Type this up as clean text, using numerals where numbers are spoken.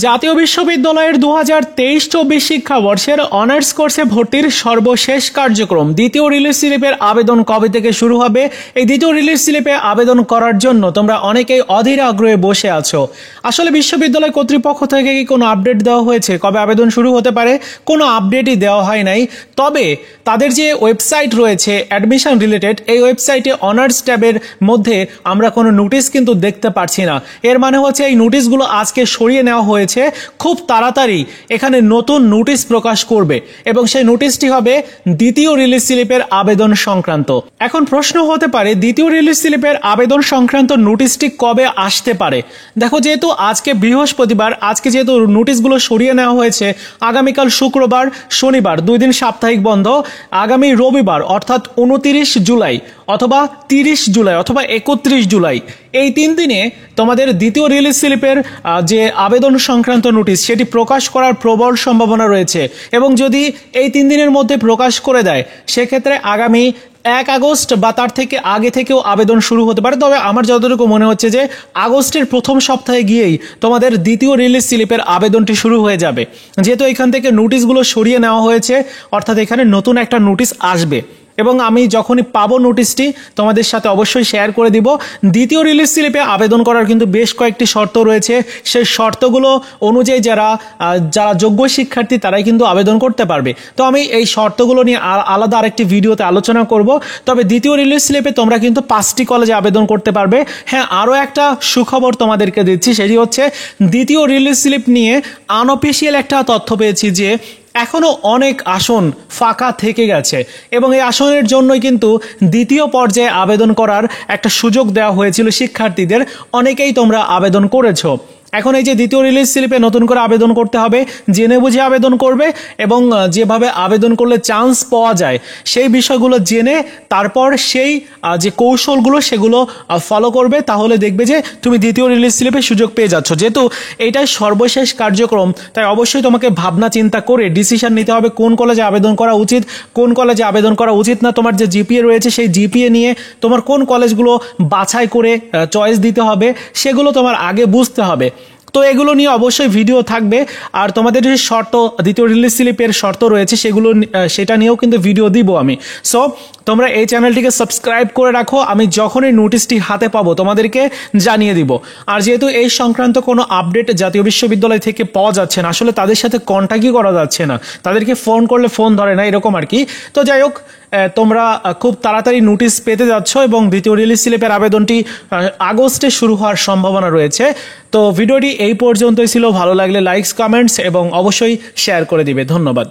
জাতীয় বিশ্ববিদ্যালয়ের 2023-24 শিক্ষাবর্ষের অনার্স কোর্সে ভর্তির সর্বশেষ কার্যক্রম দ্বিতীয় রিলিজ স্লিপের আবেদন কবে থেকে শুরু হবে। এই দ্বিতীয় রিলিজ স্লিপে আবেদন করার জন্য তোমরা অনেকেই অধীর আগ্রহে বসে আছো। আসলে বিশ্ববিদ্যালয় কর্তৃপক্ষ থেকে কি কোনো আপডেট দেওয়া হয়েছে কবে আবেদন শুরু হতে পারে? কোনো আপডেটই দেওয়া হয় নাই। তবে তাদের যে ওয়েবসাইট রয়েছে অ্যাডমিশন রিলেটেড, এই ওয়েবসাইটে অনার্স ট্যাবের মধ্যে আমরা কোনো নোটিশ কিন্তু দেখতে পাচ্ছি না। এর মানে হচ্ছে এই নোটিশগুলো আজকে সরিয়ে নেওয়া হয়েছে। খুব তাড়াতাড়ি এখানে নতুন নোটিশ প্রকাশ করবে এবং সেই নোটিশটি হবে দ্বিতীয় রিলিজ স্লিপের আবেদন সংক্রান্ত। এখন প্রশ্ন হতে পারে দ্বিতীয় রিলিজ স্লিপের আবেদন সংক্রান্ত নোটিশটি কবে আসতে পারে। দেখো, যেহেতু আজকে বৃহস্পতিবার, আজকে যেহেতু নোটিশগুলো সরিয়ে নেওয়া হয়েছে, আগামীকাল শুক্রবার, শনিবার 2 দিন সাপ্তাহিক বন্ধ, আগামী রবিবার অর্থাৎ 29 জুলাই অথবা 30 জুলাই অথবা 31 জুলাই এই 3 দিনে তোমাদের দ্বিতীয় রিলিজ স্লিপের যে আবেদন সংক্রান্ত নোটিশ সেটি প্রকাশ করার প্রবল সম্ভাবনা রয়েছে। এবং যদি এই 3 দিনের মধ্যে প্রকাশ করে দেয় সেক্ষেত্রে আগামী 1 আগস্ট বা তার থেকে আগে থেকেও আবেদন শুরু হতে পারে। তবে আমার যতটুকু মনে হচ্ছে যে আগস্টের প্রথম সপ্তাহে গিয়েই তোমাদের দ্বিতীয় রিলিজ স্লিপের আবেদনটি শুরু হয়ে যাবে, যেহেতু এখান থেকে নোটিশগুলো সরিয়ে নেওয়া হয়েছে, অর্থাৎ এখানে নতুন একটা নোটিশ আসবে এবং আমি যখনই পাবো নোটিশটি তোমাদের সাথে অবশ্যই শেয়ার করে দিব। দ্বিতীয় রিলিজ স্লিপে আবেদন করার কিন্তু বেশ কয়েকটি শর্ত রয়েছে। সেই শর্তগুলো অনুযায়ী যারা যোগ্য শিক্ষার্থী তারাই কিন্তু আবেদন করতে পারবে। তো আমি এই শর্তগুলো নিয়ে আলাদা আরেকটি ভিডিওতে আলোচনা করব। তবে দ্বিতীয় রিলিজ স্লিপে তোমরা কিন্তু 5টি কলেজে আবেদন করতে পারবে। হ্যাঁ, আরও একটা সুখবর তোমাদেরকে দিচ্ছি, সেটি হচ্ছে দ্বিতীয় রিলিজ স্লিপ নিয়ে আনঅফিসিয়াল একটা তথ্য পেয়েছি যে এখনো অনেক আসন ফাঁকা থেকে গেছে এবং এই আসনের জন্যই কিন্তু দ্বিতীয় পর্যায়ে আবেদন করার একটা সুযোগ দেওয়া হয়েছিল শিক্ষার্থীদের। অনেকেই তোমরা আবেদন করেছো। এখন এই যে দ্বিতীয় রিলিজ স্লিপে নতুন করে আবেদন করতে হবে, জেনে বুঝে আবেদন করবে এবং যেভাবে আবেদন করলে চান্স পাওয়া যায় সেই বিষয়গুলো জেনে তারপর সেই যে কৌশলগুলো সেগুলো ফলো করবে, তাহলে দেখবে যে তুমি দ্বিতীয় রিলিজ স্লিপে সুযোগ পেয়ে যাচ্ছ। যেহেতু এটাই সর্বশেষ কার্যক্রম, তাই অবশ্যই তোমাকে ভাবনা চিন্তা করে ডিসিশন নিতে হবে কোন কলেজে আবেদন করা উচিত, কোন কলেজে আবেদন করা উচিত না। তোমার যে জিপিএ রয়েছে সেই জিপিএ নিয়ে তোমার কোন কলেজগুলো বাছাই করে চয়েস দিতে হবে সেগুলো তোমার আগে বুঝতে হবে। তো এগুলো নিয়ে অবশ্যই ভিডিও থাকবে। আর তোমাদের যে শর্ত, দ্বিতীয় রিলিজ স্লিপের শর্ত রয়েছে সেটা নিয়েও কিন্তু ভিডিও দিব আমি। সো তোমরা এই চ্যানেলটিকে সাবস্ক্রাইব করে রাখো, আমি যখনই নোটিশটি হাতে পাবো তোমাদেরকে জানিয়ে দিব। আর যেহেতু এই সংক্রান্ত কোনো আপডেট জাতীয় বিশ্ববিদ্যালয় থেকে পাওয়া যাচ্ছে না, আসলে তাদের সাথে কন্ট্যাক্টই করা যাচ্ছে না, তাদেরকে ফোন করলে ফোন ধরে না, এরকম আর কি। তো যাই হোক, তোমরা খুব তাড়াতাড়ি নোটিশ পেতে যাচ্ছ এবং দ্বিতীয় রিলিজ স্লিপের আবেদনটি আগস্টে শুরু হওয়ার সম্ভাবনা রয়েছে। তো ভিডিওটি এই পর্যন্তই ছিল। ভালো লাগলে লাইকস, কমেন্টস এবং অবশ্যই শেয়ার করে দিবে। ধন্যবাদ।